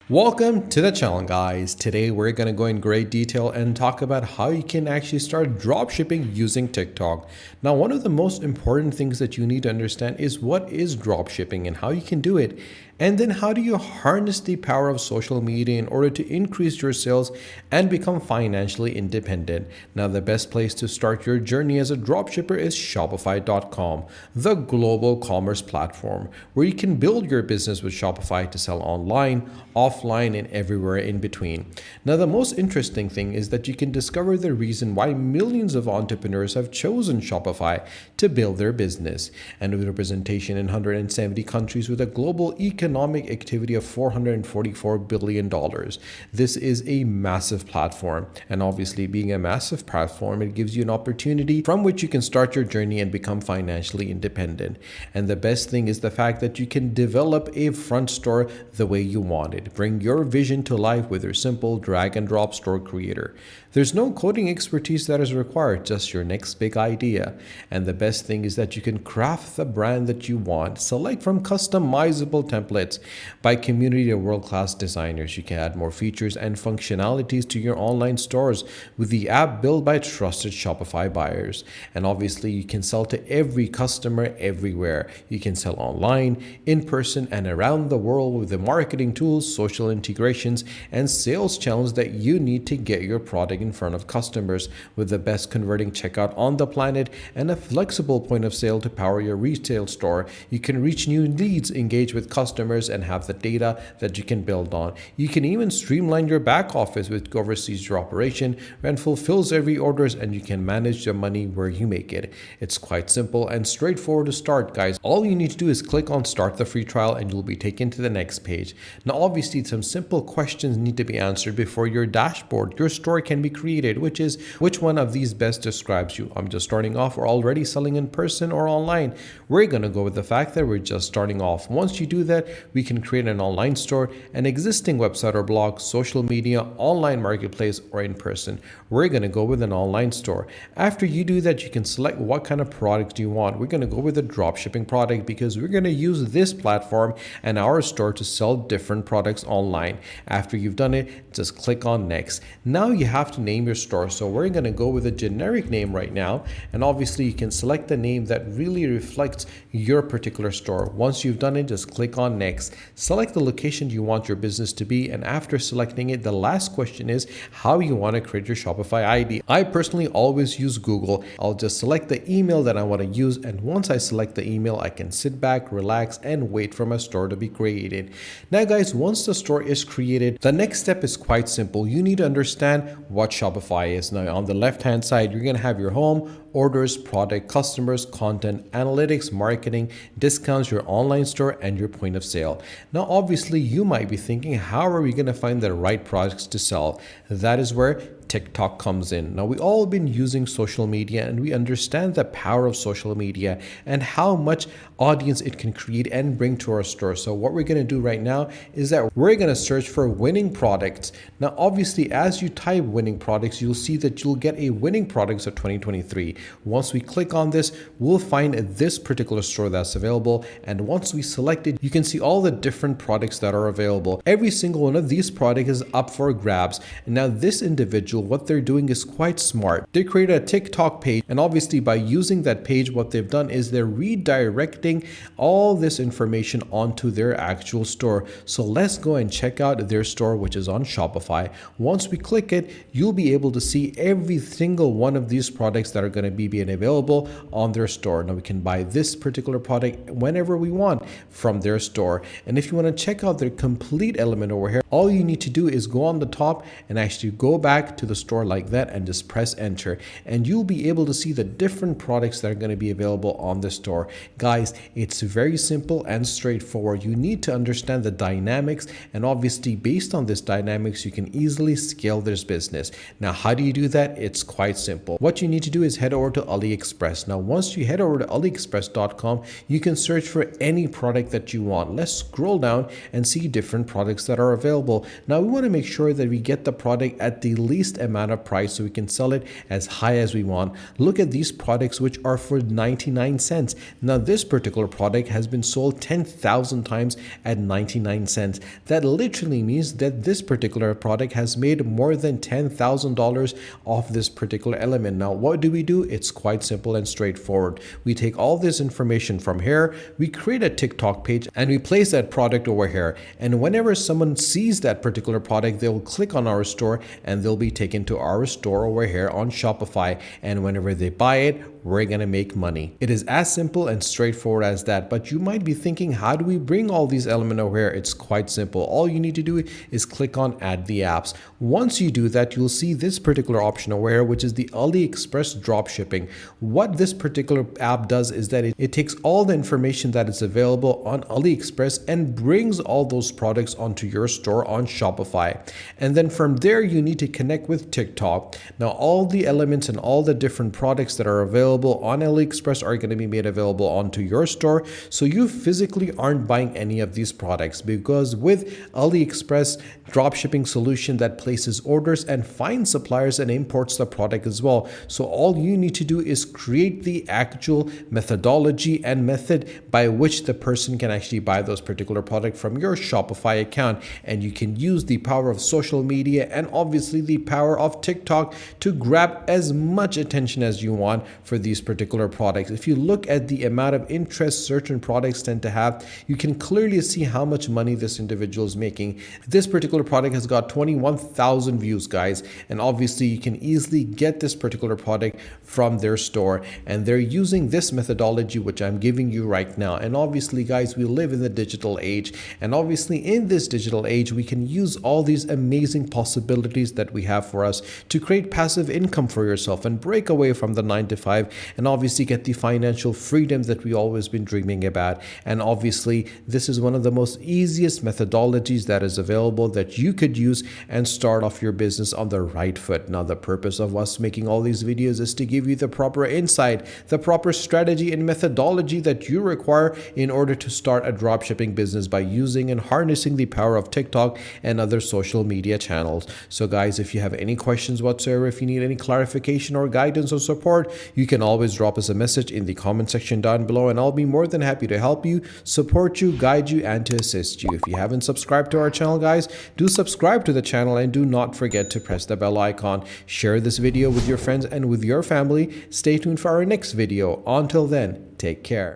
Welcome to the channel, guys. Today we're going to go in great detail and talk about how you can actually start dropshipping using TikTok. Now, one of the most important things that you need to understand is what is dropshipping and how you can do it. And then how do you harness the power of social media in order to increase your sales and become financially independent? Now, the best place to start your journey as a dropshipper is Shopify.com, the global commerce platform where you can build your business with Shopify to sell online, offline, and everywhere in between. Now, the most interesting thing is that you can discover the reason why millions of entrepreneurs have chosen Shopify to build their business. And with representation in 170 countries with a global economic activity of $444 billion. This is a massive platform. And obviously, being a massive platform, it gives you an opportunity from which you can start your journey and become financially independent. And the best thing is the fact that you can develop a front store the way you want it. Bring your vision to life with your simple drag and drop store creator. There's no coding expertise that is required, just your next big idea. And the best thing is that you can craft the brand that you want, select from customizable templates by community of world-class designers. You can add more features and functionalities to your online stores with the app built by trusted Shopify buyers. And obviously, you can sell to every customer everywhere. You can sell online, in person, and around the world with the marketing tools, social integrations, and sales channels that you need to get your product in front of customers with the best converting checkout on the planet and a flexible point of sale to power your retail store. You can reach new leads, engage with customers, and have the data that you can build on. You can even streamline your back office, which oversees your operation and fulfills every orders, and you can manage your money where you make it. It's quite simple and straightforward to start, guys. All you need to do is click on start the free trial and you'll be taken to the next page. Now, obviously, some simple questions need to be answered before your dashboard, your store can be created, which is which one of these best describes you. I'm just starting off or already selling in person or online. We're going to go with the fact that we're just starting off. Once you do that, we can create an online store, an existing website or blog, social media, online marketplace, or in person. We're going to go with an online store. After you do that, you can select what kind of product you want. We're going to go with a dropshipping product because we're going to use this platform and our store to sell different products online. After you've done it, just click on next. Now you have to name your store. So we're going to go with a generic name right now. And obviously you can select the name that really reflects your particular store. Once you've done it, just click on next. Select the location you want your business to be. And after selecting it, the last question is how you want to create your Shopify ID. I personally always use Google. I'll just select the email that I want to use. And once I select the email, I can sit back, relax, and wait for my store to be created. Now, guys, once the store is created, the next step is quite simple. You need to understand what Shopify is. Now, on the left-hand side, you're going to have your home, orders, product, customers, content, analytics, marketing, discounts, your online store, and your point of sale. Now, obviously, you might be thinking, how are we going to find the right products to sell? That is where TikTok comes in. Now, we all been using social media and we understand the power of social media and how much audience it can create and bring to our store. So what we're going to do right now is that we're going to search for winning products. Now, obviously, as you type winning products, you'll see that you'll get a winning products of 2023. Once we click on this, we'll find this particular store that's available. And once we select it, you can see all the different products that are available. Every single one of these products is up for grabs. And now this individual, what they're doing is quite smart. They created a TikTok page, and obviously by using that page, what they've done is they're redirecting all this information onto their actual store. So let's go and check out their store, which is on Shopify. Once we click it, you'll be able to see every single one of these products that are going to be being available on their store. Now we can buy this particular product whenever we want from their store. And if you want to check out their complete element over here, all you need to do is go on the top and actually go back to the store like that and just press enter, and you'll be able to see the different products that are going to be available on the store. Guys, it's very simple and straightforward. You need to understand the dynamics, and obviously based on this dynamics, you can easily scale this business. Now, how do you do that? It's quite simple. What you need to do is head over to AliExpress. Now, once you head over to aliexpress.com, you can search for any product that you want. Let's scroll down and see different products that are available. Now, we want to make sure that we get the product at the least least amount of price so we can sell it as high as we want. Look at these products which are for 99 cents. Now this particular product has been sold 10,000 times at 99 cents. That literally means that this particular product has made more than $10,000 off this particular element. Now what do? It's quite simple and straightforward. We take all this information from here, we create a TikTok page, and we place that product over here. And whenever someone sees that particular product, they will click on our store and they'll be taken to our store over here on Shopify. And whenever they buy it, we're gonna make money. It is as simple and straightforward as that. But you might be thinking, how do we bring all these elements over here? It's quite simple. All you need to do is click on add the apps. Once you do that, you'll see this particular option over here, which is the AliExpress dropshipping. What this particular app does is that it takes all the information that is available on AliExpress and brings all those products onto your store on Shopify. And then from there, you need to connect with TikTok. Now, all the elements and all the different products that are available on AliExpress are going to be made available onto your store. So you physically aren't buying any of these products, because with AliExpress dropshipping solution that places orders and finds suppliers and imports the product as well. So all you need to do is create the actual methodology and method by which the person can actually buy those particular product from your Shopify account. And you can use the power of social media and obviously the power of TikTok to grab as much attention as you want for these particular products. If you look at the amount of interest certain products tend to have, you can clearly see how much money this individual is making. This particular product has got 21,000 views, guys, and obviously you can easily get this particular product from their store, and they're using this methodology which I'm giving you right now. And obviously, guys, we live in the digital age, and obviously in this digital age we can use all these amazing possibilities that we have for us to create passive income for yourself and break away from the 9 to 5, and obviously get the financial freedom that we always been dreaming about. And obviously this is one of the most easiest methodologies that is available that you could use and start off your business on the right foot. Now the purpose of us making all these videos is to give you the proper insight, the proper strategy and methodology that you require in order to start a dropshipping business by using and harnessing the power of TikTok and other social media channels. So guys, if you have any questions whatsoever, if you need any clarification or guidance or support, you can always drop us a message in the comment section down below, and I'll be more than happy to help you, support you, guide you, and to assist you. If you haven't subscribed to our channel, guys, do subscribe to the channel and do not forget to press the bell icon. Share this video with your friends and with your family. Stay tuned for our next video. Until then, take care.